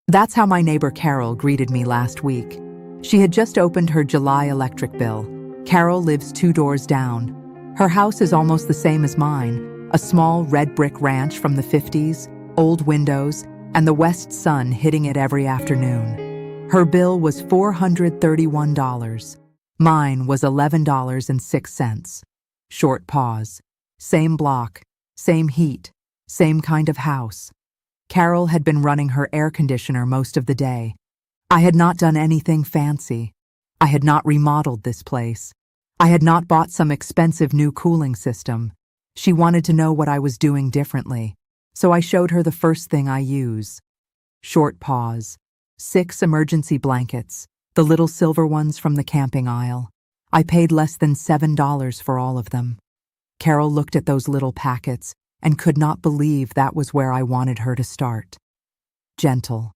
That's how my neighbor Carol greeted me last week. She had just opened her July electric bill. Carol lives 2 doors down. Her house is almost the same as mine, a small red brick ranch from the 50s, old windows, and the west sun hitting it every afternoon. Her bill was $431. Mine was $11.06. Short pause. Same block, same heat, same kind of house. Carol had been running her air conditioner most of the day. I had not done anything fancy. I had not remodeled this place. I had not bought some expensive new cooling system. She wanted to know what I was doing differently, so I showed her the first thing I use. Short pause. 6 emergency blankets, the little silver ones from the camping aisle. I paid less than $7 for all of them. Carol looked at those little packets and could not believe that was where I wanted her to start. Gentle.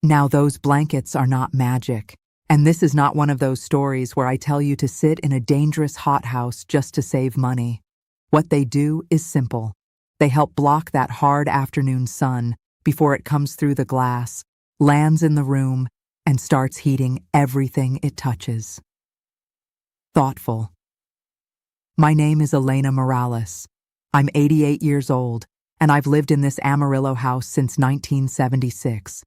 Now those blankets are not magic, and this is not one of those stories where I tell you to sit in a dangerous hothouse just to save money. What they do is simple. They help block that hard afternoon sun before it comes through the glass, lands in the room, and starts heating everything it touches. Thoughtful. My name is Elena Morales. I'm 88 years old, and I've lived in this Amarillo house since 1976.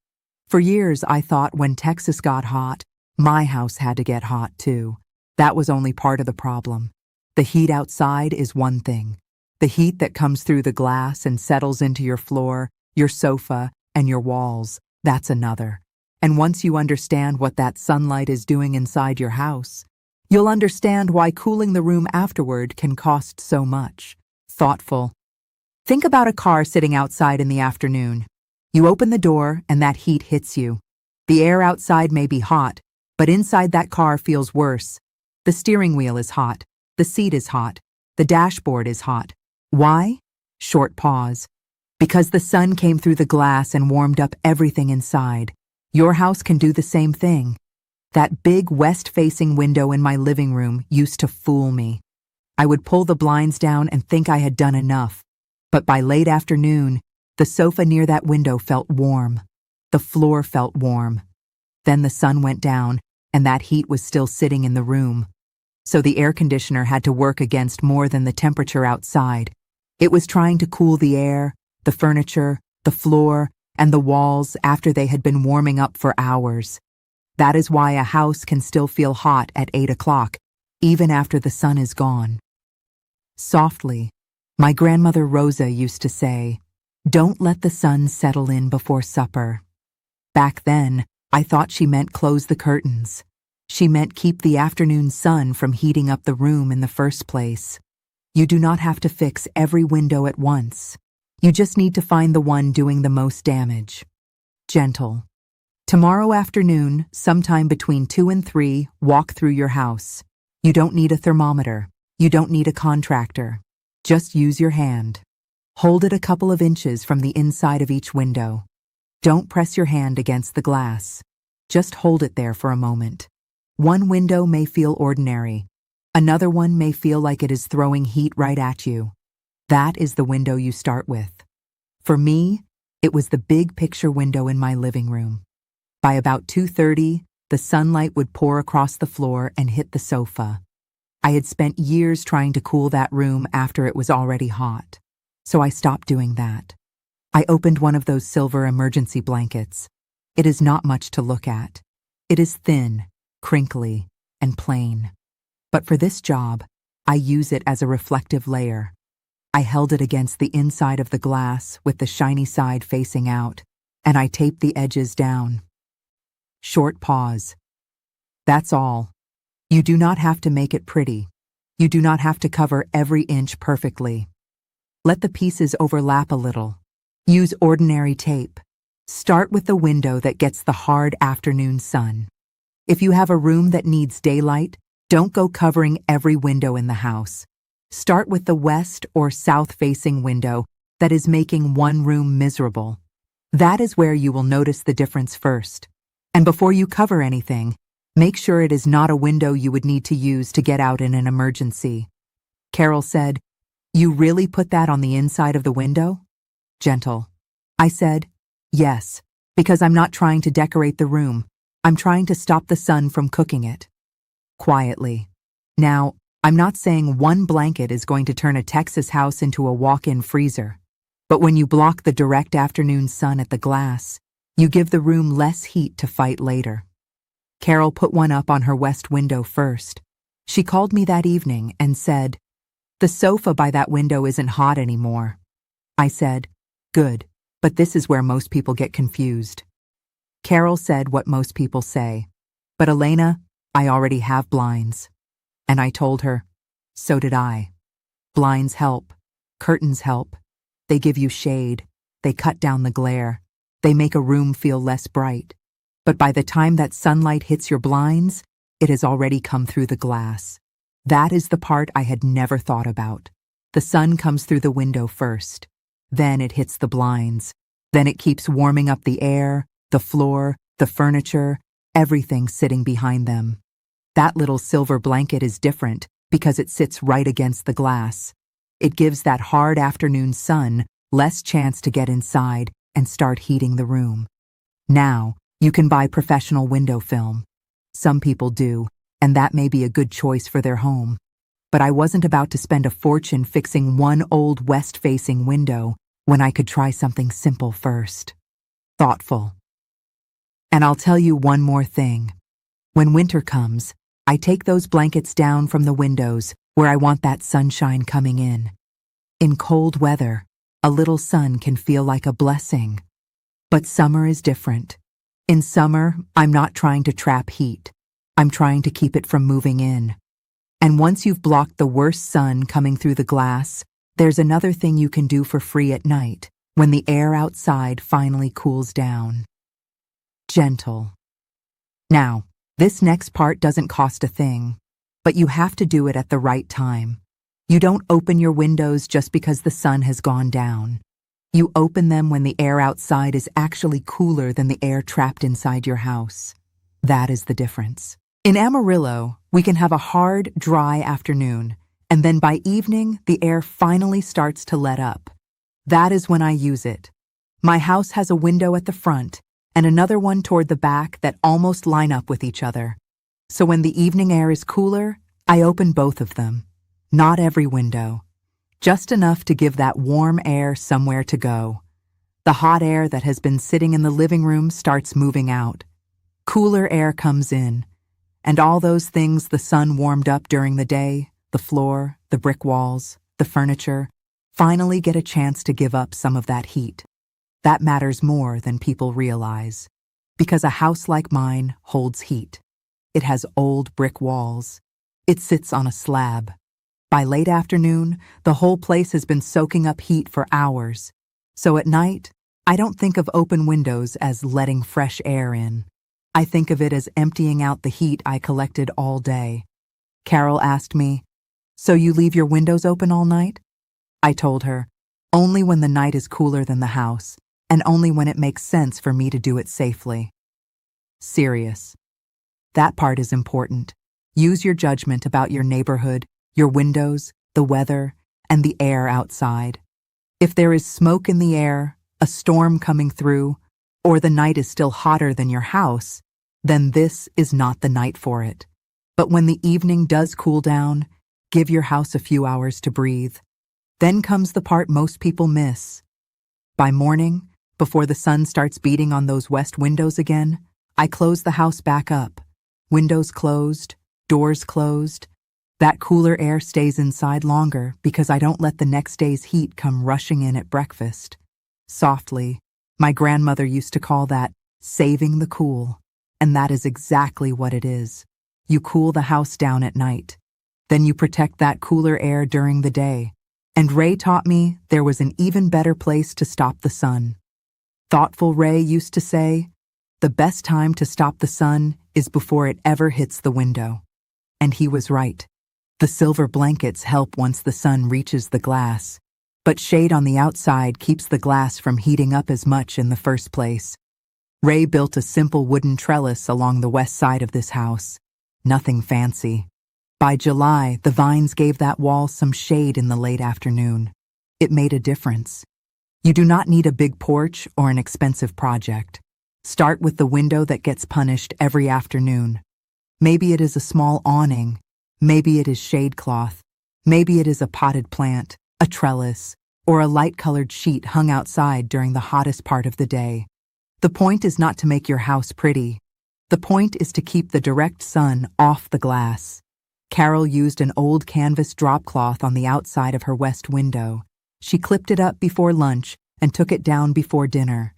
For years, I thought when Texas got hot, my house had to get hot too. That was only part of the problem. The heat outside is one thing. The heat that comes through the glass and settles into your floor, your sofa, and your walls, that's another. And once you understand what that sunlight is doing inside your house, you'll understand why cooling the room afterward can cost so much. Thoughtful. Think about a car sitting outside in the afternoon. You open the door and that heat hits you. The air outside may be hot, but inside that car feels worse. The steering wheel is hot. The seat is hot. The dashboard is hot. Why? Short pause. Because the sun came through the glass and warmed up everything inside. Your house can do the same thing. That big west-facing window in my living room used to fool me. I would pull the blinds down and think I had done enough. But by late afternoon, the sofa near that window felt warm. The floor felt warm. Then the sun went down, and that heat was still sitting in the room. So the air conditioner had to work against more than the temperature outside. It was trying to cool the air, the furniture, the floor, and the walls after they had been warming up for hours. That is why a house can still feel hot at 8 o'clock, even after the sun is gone. Softly, my grandmother Rosa used to say, "Don't let the sun settle in before supper." Back then, I thought she meant close the curtains. She meant keep the afternoon sun from heating up the room in the first place. You do not have to fix every window at once. You just need to find the one doing the most damage. Gentle. Tomorrow afternoon, sometime between 2 and 3, walk through your house. You don't need a thermometer. You don't need a contractor. Just use your hand. Hold it a couple of inches from the inside of each window. Don't press your hand against the glass. Just hold it there for a moment. One window may feel ordinary. Another one may feel like it is throwing heat right at you. That is the window you start with. For me, it was the big picture window in my living room. By about 2:30, the sunlight would pour across the floor and hit the sofa. I had spent years trying to cool that room after it was already hot, so I stopped doing that. I opened one of those silver emergency blankets. It is not much to look at. It is thin, crinkly, and plain. But for this job, I use it as a reflective layer. I held it against the inside of the glass with the shiny side facing out, and I taped the edges down. Short pause. That's all. You do not have to make it pretty. You do not have to cover every inch perfectly. Let the pieces overlap a little. Use ordinary tape. Start with the window that gets the hard afternoon sun. If you have a room that needs daylight, don't go covering every window in the house. Start with the west or south-facing window that is making one room miserable. That is where you will notice the difference first. And before you cover anything, make sure it is not a window you would need to use to get out in an emergency. Carol said, "You really put that on the inside of the window?" Gentle. I said, "Yes, Because I'm not trying to decorate the room. I'm trying to stop the sun from cooking it. Quietly. Now, I'm not saying one blanket is going to turn a Texas house into a walk-in freezer. But when you block the direct afternoon sun at the glass, you give the room less heat to fight later. Carol put one up on her west window first. She called me that evening and said, "The sofa by that window isn't hot anymore." I said, "Good, but this is where most people get confused." Carol said what most people say, "But Elena, I already have blinds." And I told her, so did I. Blinds help. Curtains help. They give you shade. They cut down the glare. They make a room feel less bright. But by the time that sunlight hits your blinds, it has already come through the glass. That is the part I had never thought about. The sun comes through the window first. Then it hits the blinds. Then it keeps warming up the air, the floor, the furniture, everything sitting behind them. That little silver blanket is different because it sits right against the glass. It gives that hard afternoon sun less chance to get inside and start heating the room. Now, you can buy professional window film. Some people do, and that may be a good choice for their home. But I wasn't about to spend a fortune fixing one old west-facing window when I could try something simple first. Thoughtful. And I'll tell you one more thing. When winter comes, I take those blankets down from the windows where I want that sunshine coming in. In cold weather, a little sun can feel like a blessing. But summer is different. In summer, I'm not trying to trap heat. I'm trying to keep it from moving in. And once you've blocked the worst sun coming through the glass, there's another thing you can do for free at night, when the air outside finally cools down. Gentle. Now, this next part doesn't cost a thing, but you have to do it at the right time. You don't open your windows just because the sun has gone down. You open them when the air outside is actually cooler than the air trapped inside your house. That is the difference. In Amarillo, we can have a hard, dry afternoon, and then by evening, the air finally starts to let up. That is when I use it. My house has a window at the front and another one toward the back that almost line up with each other. So when the evening air is cooler, I open both of them. Not every window. Just enough to give that warm air somewhere to go. The hot air that has been sitting in the living room starts moving out. Cooler air comes in. And all those things the sun warmed up during the day, the floor, the brick walls, the furniture, finally get a chance to give up some of that heat. That matters more than people realize. Because a house like mine holds heat. It has old brick walls. It sits on a slab. By late afternoon, the whole place has been soaking up heat for hours. So at night, I don't think of open windows as letting fresh air in. I think of it as emptying out the heat I collected all day. Carol asked me, "So you leave your windows open all night?" I told her, "Only when the night is cooler than the house, and only when it makes sense for me to do it safely." Serious. That part is important. Use your judgment about your neighborhood, your windows, the weather, and the air outside. If there is smoke in the air, a storm coming through, or the night is still hotter than your house, then this is not the night for it. But when the evening does cool down, give your house a few hours to breathe. Then comes the part most people miss. By morning, before the sun starts beating on those west windows again, I close the house back up. Windows closed, doors closed. That cooler air stays inside longer because I don't let the next day's heat come rushing in at breakfast. Softly, my grandmother used to call that saving the cool, and that is exactly what it is. You cool the house down at night. Then you protect that cooler air during the day. And Ray taught me there was an even better place to stop the sun. Thoughtful Ray used to say, "The best time to stop the sun is before it ever hits the window." And he was right. The silver blankets help once the sun reaches the glass, but shade on the outside keeps the glass from heating up as much in the first place. Ray built a simple wooden trellis along the west side of this house. Nothing fancy. By July, the vines gave that wall some shade in the late afternoon. It made a difference. You do not need a big porch or an expensive project. Start with the window that gets punished every afternoon. Maybe it is a small awning, maybe it is shade cloth, maybe it is a potted plant, a trellis, or a light-colored sheet hung outside during the hottest part of the day. The point is not to make your house pretty. The point is to keep the direct sun off the glass. Carol used an old canvas drop cloth on the outside of her west window. She clipped it up before lunch and took it down before dinner.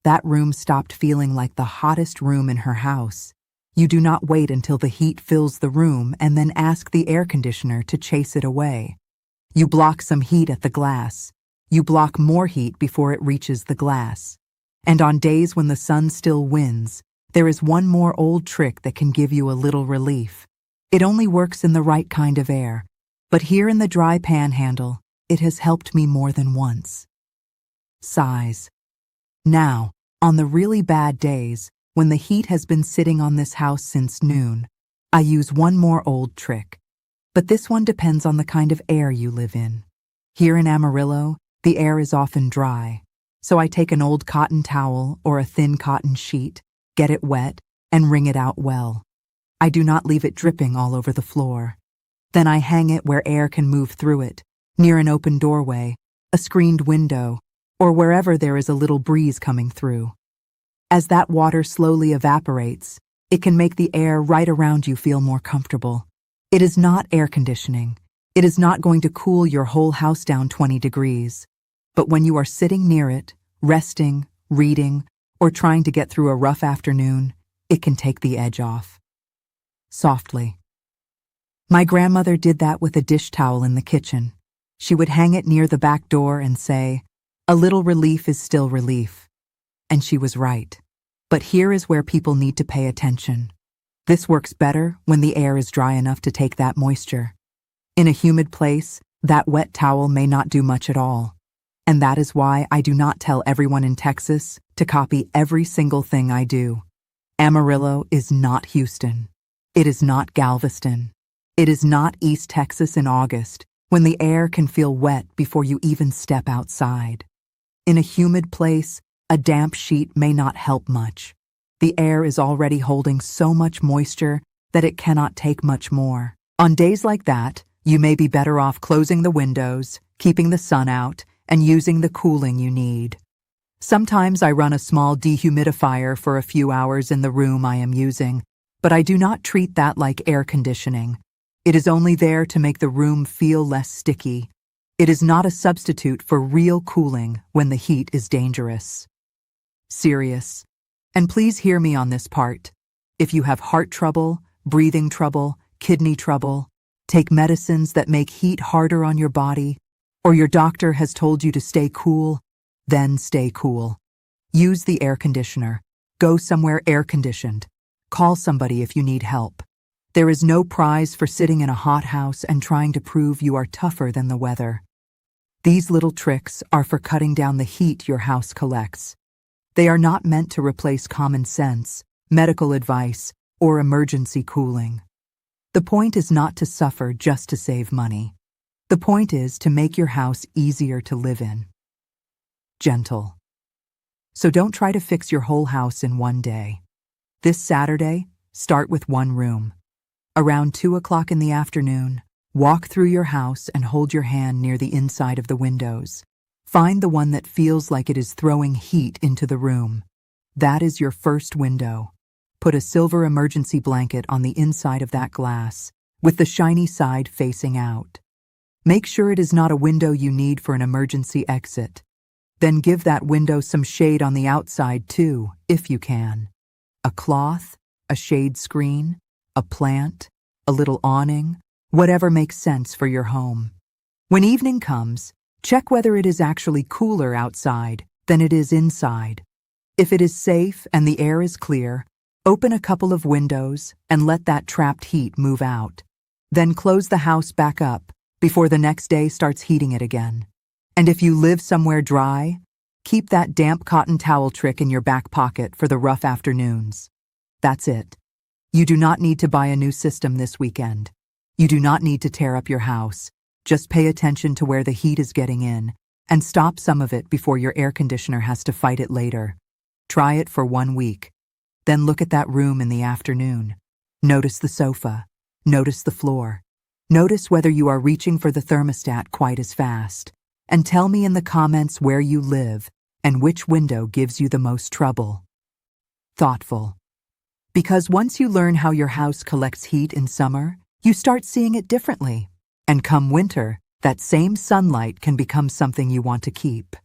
That room stopped feeling like the hottest room in her house. You do not wait until the heat fills the room and then ask the air conditioner to chase it away. You block some heat at the glass. You block more heat before it reaches the glass. And on days when the sun still wins, there is one more old trick that can give you a little relief. It only works in the right kind of air, but here in the dry panhandle, it has helped me more than once. Size. Now, on the really bad days, when the heat has been sitting on this house since noon, I use one more old trick. But this one depends on the kind of air you live in. Here in Amarillo, the air is often dry, so I take an old cotton towel or a thin cotton sheet, get it wet, and wring it out well. I do not leave it dripping all over the floor. Then I hang it where air can move through it, near an open doorway, a screened window, or wherever there is a little breeze coming through. As that water slowly evaporates, it can make the air right around you feel more comfortable. It is not air conditioning. It is not going to cool your whole house down 20 degrees. But when you are sitting near it, resting, reading, or trying to get through a rough afternoon, it can take the edge off. Softly. My grandmother did that with a dish towel in the kitchen. She would hang it near the back door and say, "A little relief is still relief." And she was right. But here is where people need to pay attention. This works better when the air is dry enough to take that moisture. In a humid place, that wet towel may not do much at all. And that is why I do not tell everyone in Texas to copy every single thing I do. Amarillo is not Houston. It is not Galveston. It is not East Texas in August, when the air can feel wet before you even step outside. In a humid place, a damp sheet may not help much. The air is already holding so much moisture that it cannot take much more. On days like that, you may be better off closing the windows, keeping the sun out, and using the cooling you need. Sometimes I run a small dehumidifier for a few hours in the room I am using, but I do not treat that like air conditioning. It is only there to make the room feel less sticky. It is not a substitute for real cooling when the heat is dangerous. Serious. And please hear me on this part. If you have heart trouble, breathing trouble, kidney trouble, take medicines that make heat harder on your body, or your doctor has told you to stay cool, then stay cool. Use the air conditioner. Go somewhere air-conditioned. Call somebody if you need help. There is no prize for sitting in a hot house and trying to prove you are tougher than the weather. These little tricks are for cutting down the heat your house collects. They are not meant to replace common sense, medical advice, or emergency cooling. The point is not to suffer just to save money. The point is to make your house easier to live in. Gentle. So don't try to fix your whole house in one day. This Saturday, start with one room. Around 2 o'clock in the afternoon, walk through your house and hold your hand near the inside of the windows. Find the one that feels like it is throwing heat into the room. That is your first window. Put a silver emergency blanket on the inside of that glass, with the shiny side facing out. Make sure it is not a window you need for an emergency exit. Then give that window some shade on the outside too, if you can. A cloth, a shade screen, a plant, a little awning, whatever makes sense for your home. When evening comes, check whether it is actually cooler outside than it is inside. If it is safe and the air is clear, open a couple of windows and let that trapped heat move out. Then close the house back up before the next day starts heating it again. And if you live somewhere dry, keep that damp cotton towel trick in your back pocket for the rough afternoons. That's it. You do not need to buy a new system this weekend. You do not need to tear up your house. Just pay attention to where the heat is getting in and stop some of it before your air conditioner has to fight it later. Try it for 1 week. Then look at that room in the afternoon. Notice the sofa. Notice the floor. Notice whether you are reaching for the thermostat quite as fast. And tell me in the comments where you live and which window gives you the most trouble. Thoughtful. Because once you learn how your house collects heat in summer, you start seeing it differently. And come winter, that same sunlight can become something you want to keep.